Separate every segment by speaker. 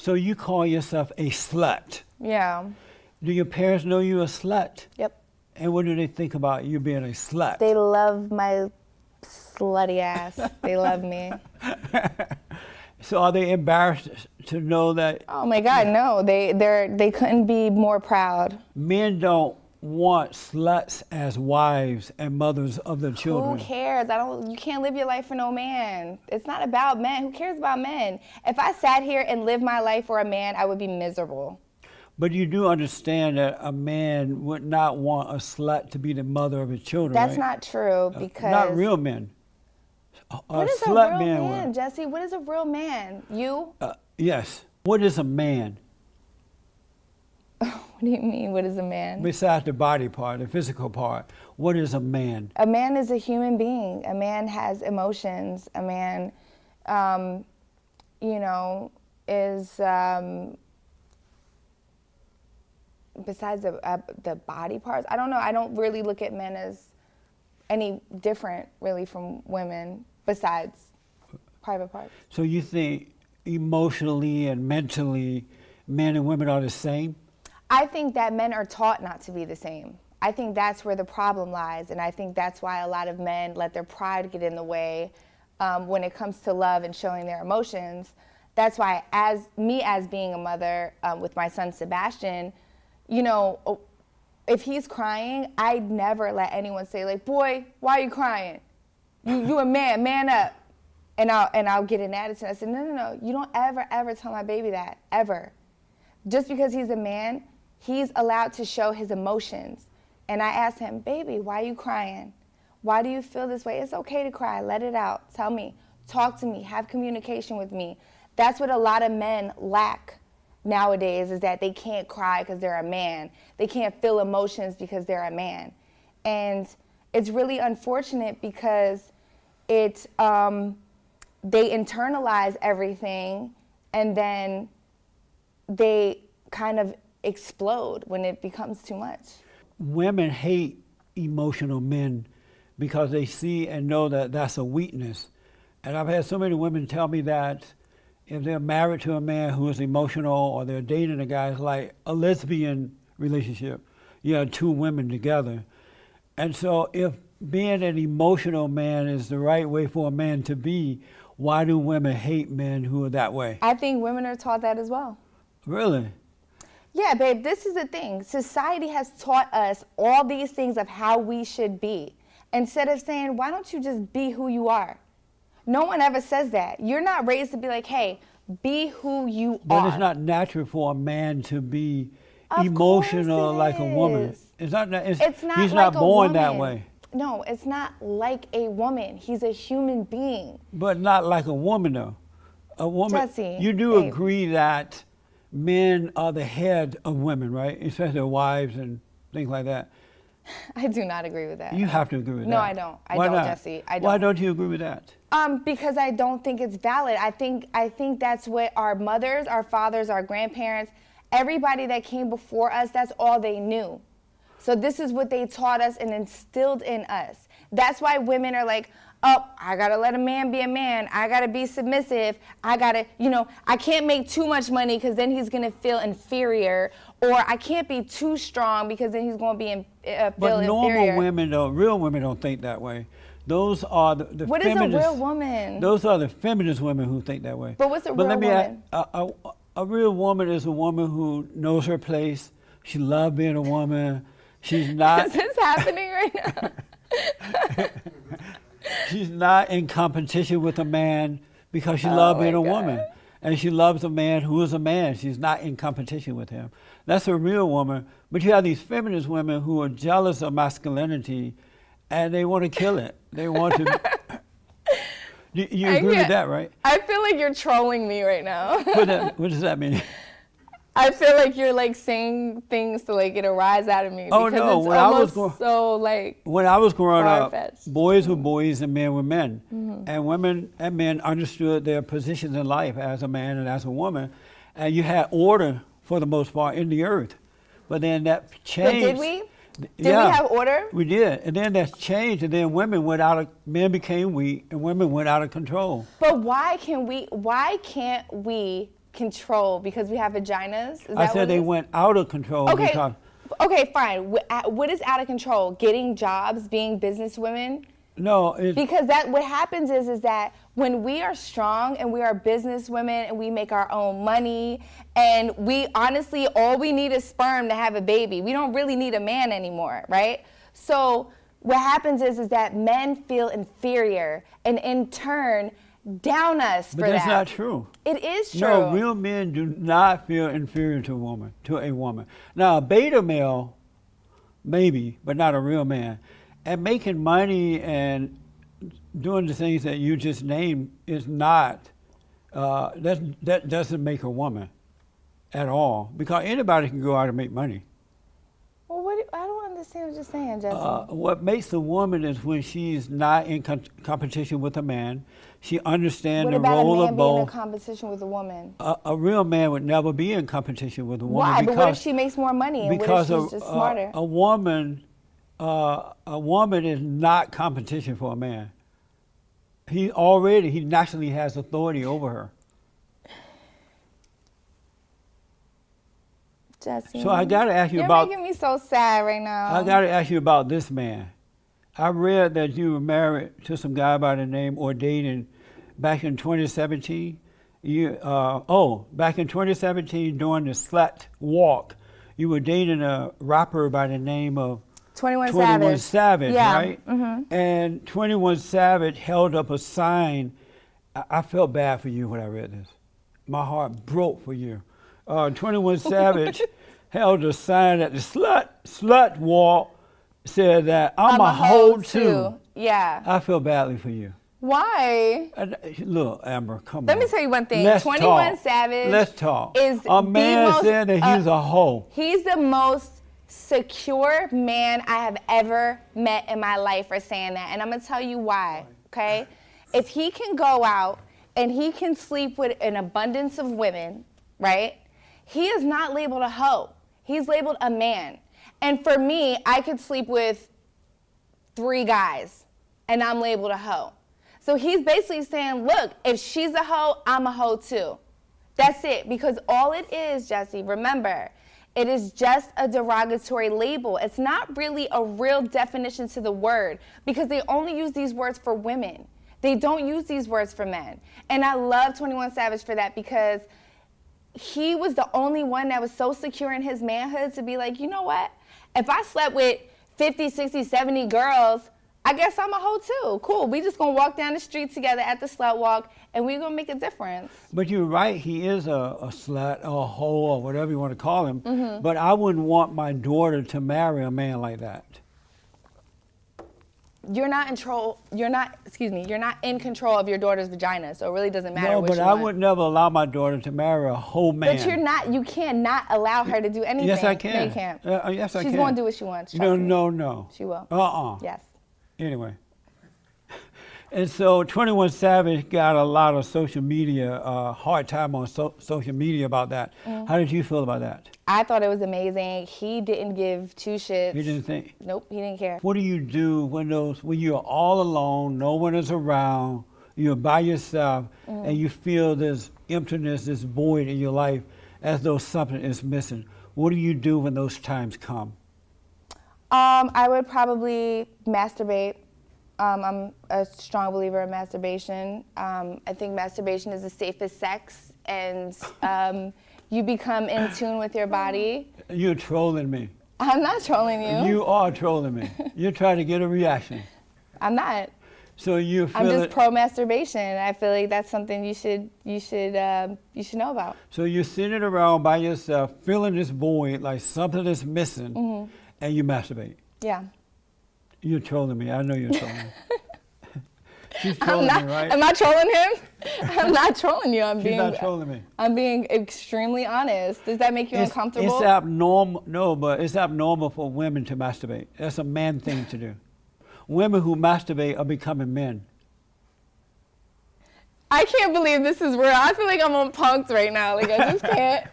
Speaker 1: So you call yourself a slut.
Speaker 2: Yeah.
Speaker 1: Do your parents know you're a slut?
Speaker 2: Yep.
Speaker 1: And what do they think about you being a slut?
Speaker 2: They love my slutty ass. They love me.
Speaker 1: So are they embarrassed to know that?
Speaker 2: Oh my God, no. They couldn't be more proud.
Speaker 1: Men don't want sluts as wives and mothers of their children.
Speaker 2: Who cares? You can't live your life for no man. It's not about men. Who cares about men? If I sat here and lived my life for a man, I would be miserable.
Speaker 1: But you do understand that a man would not want a slut to be the mother of his children,
Speaker 2: That's
Speaker 1: right?
Speaker 2: not true because...
Speaker 1: Not real men.
Speaker 2: What is a real man, Jesse? What is a real man? You?
Speaker 1: Yes. What is a man?
Speaker 2: What do you mean, what is a man?
Speaker 1: Besides the body part, the physical part, what is a man?
Speaker 2: A man is a human being. A man has emotions. A man, is, besides the body parts, I don't know. I don't really look at men as any different, really, from women, besides private parts.
Speaker 1: So you think emotionally and mentally, men and women are the same?
Speaker 2: I think that men are taught not to be the same. I think that's where the problem lies, and I think that's why a lot of men let their pride get in the way when it comes to love and showing their emotions. That's why, as being a mother with my son Sebastian, if he's crying, I'd never let anyone say, like, boy, why are you crying? You a man up. And I'll get an attitude. I said, no, you don't ever tell my baby that, ever. Just because he's a man, he's allowed to show his emotions. And I asked him, baby, why are you crying? Why do you feel this way? It's okay to cry, let it out, tell me, talk to me, have communication with me. That's what a lot of men lack nowadays, is that they can't cry because they're a man. They can't feel emotions because they're a man. And it's really unfortunate because they internalize everything and then they kind of explode when it becomes too much.
Speaker 1: Women hate emotional men because they see and know that that's a weakness. And I've had so many women tell me that if they're married to a man who is emotional or they're dating a guy, it's like a lesbian relationship. You have two women together. And so if being an emotional man is the right way for a man to be, why do women hate men who are that way?
Speaker 2: I think women are taught that as well.
Speaker 1: Really?
Speaker 2: Yeah, babe, this is the thing. Society has taught us all these things of how we should be, instead of saying, why don't you just be who you are? No one ever says that. You're not raised to be like, hey, be who you are.
Speaker 1: But it's not natural for a man to be emotional like a woman. It's not he's
Speaker 2: like
Speaker 1: not born
Speaker 2: a
Speaker 1: that way.
Speaker 2: No, it's not like a woman. He's a human being.
Speaker 1: But not like a woman, though. A woman,
Speaker 2: Jesse,
Speaker 1: you do agree that men are the head of women, right? Especially their wives and things like that.
Speaker 2: I do not agree with that.
Speaker 1: You have to agree with that.
Speaker 2: No, I don't.
Speaker 1: Why not?
Speaker 2: Jesse. I don't.
Speaker 1: Why don't you agree with that?
Speaker 2: Because I don't think it's valid. I think that's what our mothers, our fathers, our grandparents, everybody that came before us, that's all they knew. So this is what they taught us and instilled in us. That's why women are like, oh, I gotta let a man be a man. I gotta be submissive. I gotta, I can't make too much money because then he's gonna feel inferior. Or I can't be too strong because then he's gonna be feel inferior.
Speaker 1: But normal women, though, real women don't think that way. Those are the
Speaker 2: what
Speaker 1: feminists.
Speaker 2: What is a real woman?
Speaker 1: Those are the feminist women who think that way.
Speaker 2: But what's a real woman?
Speaker 1: A real woman is a woman who knows her place. She loves being a woman. She's not.
Speaker 2: Is this happening right now?
Speaker 1: She's not in competition with a man because she loves being a woman. And she loves a man who is a man. She's not in competition with him. That's a real woman. But you have these feminist women who are jealous of masculinity and they want to kill it. They want to. You agree with that, right?
Speaker 2: I feel like you're trolling me right now.
Speaker 1: What does that mean?
Speaker 2: I feel like you're like saying things to like get a rise out of me.
Speaker 1: Oh
Speaker 2: because
Speaker 1: no!
Speaker 2: It's
Speaker 1: when I was growing up, boys were boys and men were men, and women and men understood their positions in life as a man and as a woman, and you had order for the most part in the earth. But then that changed.
Speaker 2: But did we? Did we have order?
Speaker 1: We did, and then that changed, and then men became weak, and women went out of control.
Speaker 2: But why can't we control because we have vaginas? Is
Speaker 1: I
Speaker 2: that
Speaker 1: said
Speaker 2: what
Speaker 1: they
Speaker 2: it is?
Speaker 1: went out of control
Speaker 2: Okay.
Speaker 1: because
Speaker 2: Okay, fine. What is out of control? Getting jobs, being businesswomen?
Speaker 1: no, it's,
Speaker 2: Because what happens is that when we are strong and we are businesswomen and we make our own money and we honestly all we need is sperm to have a baby. We don't really need a man anymore, right? So what happens is that men feel inferior and in turn down us
Speaker 1: but
Speaker 2: for
Speaker 1: that's
Speaker 2: that.
Speaker 1: not true.
Speaker 2: It is true.
Speaker 1: No, real men do not feel inferior to a woman. Now, a beta male, maybe, but not a real man. And making money and doing the things that you just named is not, that doesn't make a woman at all. Because anybody can go out and make money.
Speaker 2: Well, I don't understand what you're saying, Jesse.
Speaker 1: What makes a woman is when she's not in competition with a man. She understands
Speaker 2: What
Speaker 1: the
Speaker 2: about
Speaker 1: role
Speaker 2: a man
Speaker 1: of
Speaker 2: being in
Speaker 1: both.
Speaker 2: competition with a woman?
Speaker 1: A real man would never be in competition with a woman.
Speaker 2: Why? But what if
Speaker 1: because-
Speaker 2: she makes more money and what if
Speaker 1: because
Speaker 2: she's just smarter?
Speaker 1: a woman is not competition for a man. He naturally has authority over her.
Speaker 2: Jesse.
Speaker 1: So I got to ask you
Speaker 2: You're
Speaker 1: about.
Speaker 2: making me so sad right now.
Speaker 1: I got to ask you about this man. I read that you were married to some guy by the name or dating back in 2017. Back in 2017 during the Slut Walk, you were dating a rapper by the name of
Speaker 2: 21
Speaker 1: Savage,
Speaker 2: Yeah.
Speaker 1: right? Mm-hmm. And 21 Savage held up a sign. I felt bad for you when I read this. My heart broke for you. 21 Savage held a sign at the Slut Walk, said that I'm a hoe too.
Speaker 2: Yeah.
Speaker 1: I feel badly for you.
Speaker 2: Why?
Speaker 1: Look, Amber, come on.
Speaker 2: Let me tell you one thing.
Speaker 1: Let's
Speaker 2: 21
Speaker 1: talk.
Speaker 2: Savage
Speaker 1: Let's talk.
Speaker 2: is
Speaker 1: a
Speaker 2: the
Speaker 1: man
Speaker 2: most,
Speaker 1: said that he's a hoe.
Speaker 2: He's the most secure man I have ever met in my life for saying that. And I'm going to tell you why, okay? If he can go out and he can sleep with an abundance of women, right? He is not labeled a hoe. He's labeled a man. And for me, I could sleep with 3 guys and I'm labeled a hoe. So he's basically saying, look, if she's a hoe, I'm a hoe too. That's it. Because all it is, Jesse, remember, it is just a derogatory label. It's not really a real definition to the word because they only use these words for women. They don't use these words for men. And I love 21 Savage for that because he was the only one that was so secure in his manhood to be like, you know what? If I slept with 50, 60, 70 girls, I guess I'm a hoe too. Cool. We just gonna walk down the street together at the Slut Walk and we're gonna make a difference.
Speaker 1: But you're right, he is a slut or a hoe or whatever you want to call him.
Speaker 2: Mm-hmm.
Speaker 1: But I wouldn't want my daughter to marry a man like that.
Speaker 2: You're not in control. You're not in control of your daughter's vagina, so it really doesn't matter
Speaker 1: No,
Speaker 2: what
Speaker 1: but
Speaker 2: you
Speaker 1: I
Speaker 2: want.
Speaker 1: would never allow my daughter to marry a whole man.
Speaker 2: But you cannot allow her to do anything.
Speaker 1: Yes, I can.
Speaker 2: No, you can't.
Speaker 1: Yes, I can.
Speaker 2: She's going to do what she wants. Trust me.
Speaker 1: No.
Speaker 2: She will. Yes.
Speaker 1: Anyway. And so 21 Savage got a lot of social media, hard time on social media about that.
Speaker 2: Mm-hmm.
Speaker 1: How did you feel about that?
Speaker 2: I thought it was amazing. He didn't give 2 shits.
Speaker 1: You didn't think?
Speaker 2: Nope, he didn't care.
Speaker 1: What do you do when you're all alone, no one is around, you're by yourself, and you feel this emptiness, this void in your life as though something is missing? What do you do when those times come?
Speaker 2: I would probably masturbate. I'm a strong believer in masturbation. I think masturbation is the safest sex, and you become in tune with your body.
Speaker 1: You're trolling me.
Speaker 2: I'm not trolling you.
Speaker 1: You are trolling me. You're trying to get a reaction.
Speaker 2: I'm not.
Speaker 1: So you feel
Speaker 2: I'm just pro masturbation. I feel like that's something you should know about.
Speaker 1: So you're sitting around by yourself, feeling this void, like something is missing, and you masturbate.
Speaker 2: Yeah.
Speaker 1: You're trolling me. I know you're trolling me. She's trolling me, right?
Speaker 2: Am I trolling him? I'm not trolling you.
Speaker 1: She's not trolling me.
Speaker 2: I'm being extremely honest. Does that make you uncomfortable?
Speaker 1: It's abnormal. No, but it's abnormal for women to masturbate. That's a man thing to do. Women who masturbate are becoming men.
Speaker 2: I can't believe this is real. I feel like I'm on punks right now. Like I just can't.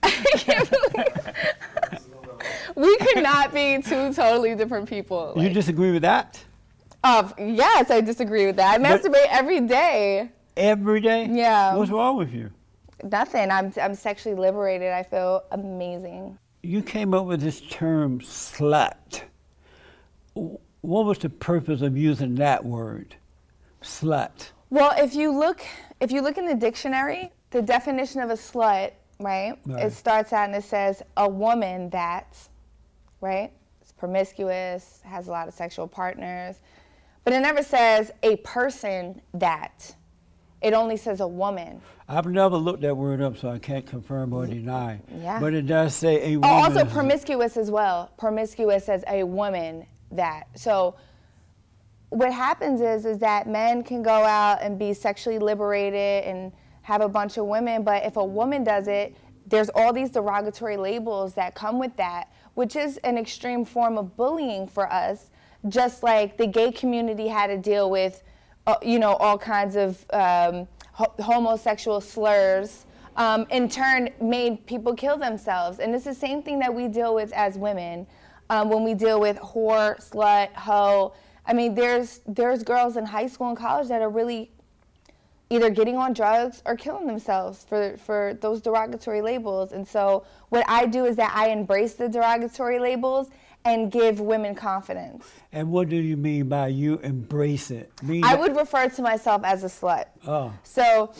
Speaker 2: I can't believe. We could not be 2 totally different people.
Speaker 1: You disagree with that?
Speaker 2: Yes, I disagree with that. I masturbate every day.
Speaker 1: Every day?
Speaker 2: Yeah.
Speaker 1: What's wrong with you?
Speaker 2: Nothing. I'm sexually liberated. I feel amazing.
Speaker 1: You came up with this term slut. What was the purpose of using that word, slut?
Speaker 2: Well, if you look in the dictionary, the definition of a slut, right? It starts out and it says a woman that, right? It's promiscuous, has a lot of sexual partners, but it never says a person that. It only says a woman.
Speaker 1: I've never looked that word up, so I can't confirm or deny.
Speaker 2: Yeah.
Speaker 1: But it does say a
Speaker 2: Oh,
Speaker 1: woman.
Speaker 2: also promiscuous as well. Promiscuous as a woman that. So what happens is that men can go out and be sexually liberated and have a bunch of women, but if a woman does it, there's all these derogatory labels that come with that, which is an extreme form of bullying for us, just like the gay community had to deal with all kinds of homosexual slurs, in turn made people kill themselves. And it's the same thing that we deal with as women when we deal with whore, slut, hoe. I mean, there's girls in high school and college that are really either getting on drugs or killing themselves for those derogatory labels. And so what I do is that I embrace the derogatory labels and give women confidence.
Speaker 1: And what do you mean by you embrace it?
Speaker 2: I would refer to myself as a slut.
Speaker 1: Oh.
Speaker 2: So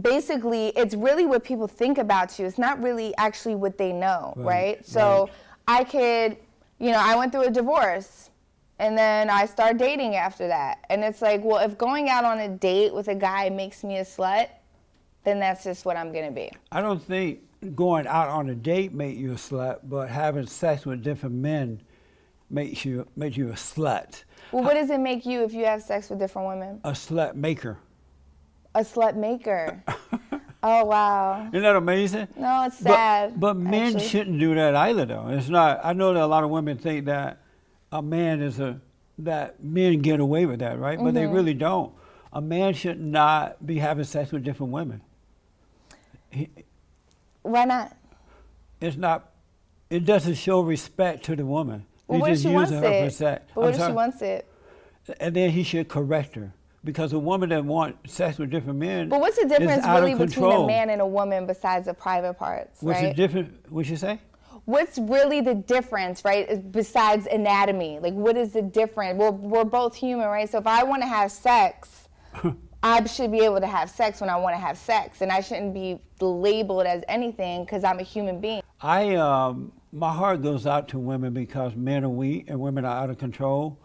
Speaker 2: basically, it's really what people think about you. It's not really actually what they know, right? So I could, I went through a divorce, and then I started dating after that. And it's like, well, if going out on a date with a guy makes me a slut, then that's just what I'm going to be.
Speaker 1: I don't think going out on a date make you a slut, but having sex with different men makes you a slut.
Speaker 2: Well, what does it make you if you have sex with different women?
Speaker 1: A slut maker.
Speaker 2: A slut maker. Oh, wow.
Speaker 1: Isn't that amazing?
Speaker 2: No, it's sad.
Speaker 1: But men shouldn't do that either, though. It's not. I know that a lot of women think that that men get away with that, right? But they really don't. A man should not be having sex with different women.
Speaker 2: Why not?
Speaker 1: It's not. It doesn't show respect to the woman.
Speaker 2: Well, what if she wants it? But what if she wants it?
Speaker 1: And then he should correct her, because a woman that wants sex with different men.
Speaker 2: But what's the difference really between a man and a woman besides the private parts?
Speaker 1: What's the difference? What'd you say?
Speaker 2: What's really the difference, right? Besides anatomy, like what is the difference? We're both human, right? So if I want to have sex, I should be able to have sex when I want to have sex, and I shouldn't be labeled as anything because I'm a human being.
Speaker 1: My heart goes out to women because men are weak and women are out of control,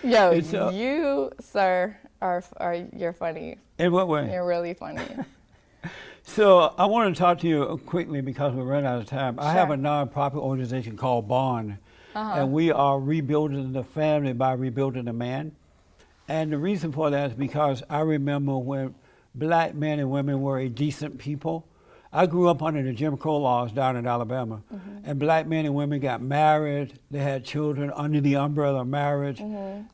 Speaker 2: Yo, you, sir, you're funny.
Speaker 1: In what way?
Speaker 2: You're really funny.
Speaker 1: So I want to talk to you quickly because we're running out of time.
Speaker 2: Sure.
Speaker 1: I have a nonprofit organization called Bond, and we are rebuilding the family by rebuilding the man. And the reason for that is because I remember when black men and women were a decent people. I grew up under the Jim Crow laws down in Alabama, and black men and women got married, they had children under the umbrella of marriage,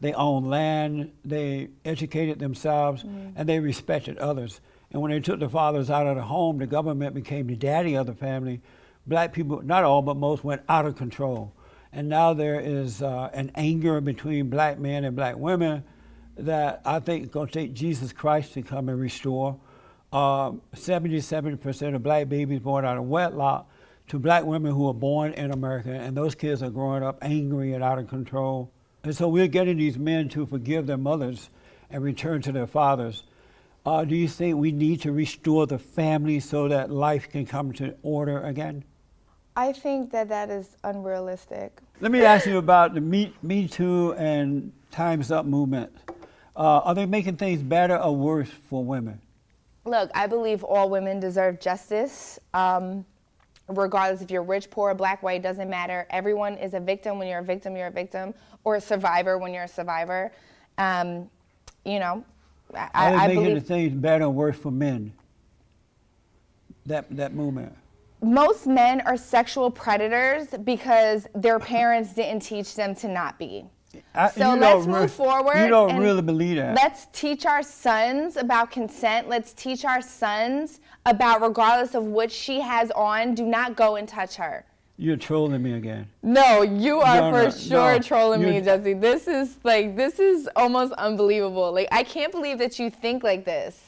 Speaker 1: they owned land, they educated themselves, and they respected others. And when they took the fathers out of the home, the government became the daddy of the family. Black people, not all, but most, went out of control. And now there is an anger between black men and black women that I think is going to take Jesus Christ to come and restore. 77% of black babies born out of wedlock to black women who are born in America, and those kids are growing up angry and out of control. And so we're getting these men to forgive their mothers and return to their fathers. Do you think we need to restore the family so that life can come to order again?
Speaker 2: I think that is unrealistic.
Speaker 1: Let me ask you about the Me Too and Time's Up movement. Are they making things better or worse for women?
Speaker 2: Look, I believe all women deserve justice. Regardless if you're rich, poor, black, white, doesn't matter. Everyone is a victim. When you're a victim, you're a victim, or a survivor when you're a survivor.
Speaker 1: Are they making things better or worse for men? That movement.
Speaker 2: Most men are sexual predators because their parents didn't teach them to not be. So let's move forward.
Speaker 1: You don't really believe that.
Speaker 2: Let's teach our sons about consent. Let's teach our sons about, regardless of what she has on, do not go and touch her.
Speaker 1: You're trolling me again.
Speaker 2: No, you are
Speaker 1: No,
Speaker 2: for
Speaker 1: no,
Speaker 2: sure
Speaker 1: no.
Speaker 2: trolling me,
Speaker 1: You're-
Speaker 2: Jesse. This is almost unbelievable. Like, I can't believe that you think like this.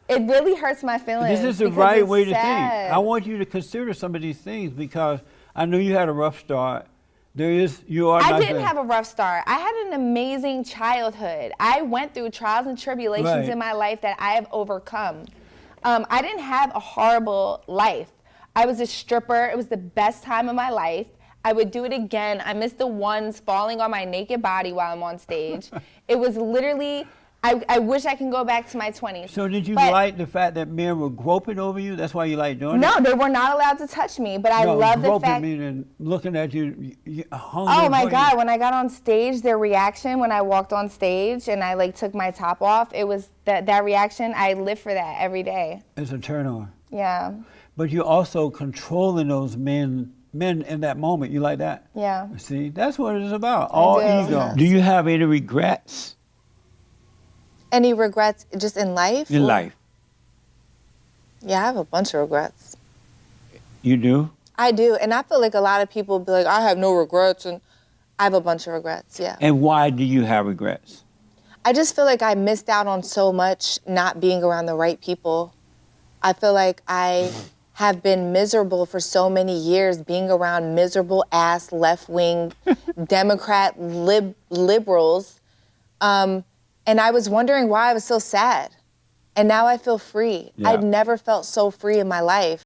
Speaker 2: It really hurts my feelings.
Speaker 1: This is the
Speaker 2: because
Speaker 1: right
Speaker 2: it's
Speaker 1: way to
Speaker 2: sad.
Speaker 1: think. I want you to consider some of these things because I know you had a rough start. You are
Speaker 2: I
Speaker 1: not
Speaker 2: didn't
Speaker 1: gonna-
Speaker 2: have a rough start. I had an amazing childhood. I went through trials and tribulations
Speaker 1: Right.
Speaker 2: in my life that I have overcome. I didn't have a horrible life. I was a stripper. It was the best time of my life. I would do it again. I miss the ones falling on my naked body while I'm on stage. It was literally, I wish I can go back to my 20s.
Speaker 1: So did you
Speaker 2: But
Speaker 1: like the fact that men were groping over you? That's why you like doing it?
Speaker 2: no, they were not allowed to touch me, but I
Speaker 1: No,
Speaker 2: love the
Speaker 1: groping
Speaker 2: fact.
Speaker 1: meaning looking at you, hungry.
Speaker 2: Oh my
Speaker 1: for you.
Speaker 2: God, when I got on stage, their reaction when I walked on stage and I like took my top off, it was that reaction, I live for that every day.
Speaker 1: It's a turn on.
Speaker 2: Yeah,
Speaker 1: But you're also controlling those men in that moment. You like that?
Speaker 2: yeah.
Speaker 1: See, that's what it's about. All
Speaker 2: do.
Speaker 1: ego. Do you have any regrets
Speaker 2: Any regrets just in life?
Speaker 1: in
Speaker 2: Or-
Speaker 1: life?
Speaker 2: Yeah, I have a bunch of regrets.
Speaker 1: You do?
Speaker 2: I do, and I feel like a lot of people be like, I have no regrets, and I have a bunch of regrets, yeah.
Speaker 1: And why do you have regrets?
Speaker 2: I just feel like I missed out on so much not being around the right people. I feel like I have been miserable for so many years being around miserable ass left-wing Democrat liberals. And I was wondering why I was so sad. And now I feel free.
Speaker 1: Yeah.
Speaker 2: I'd never felt so free in my life.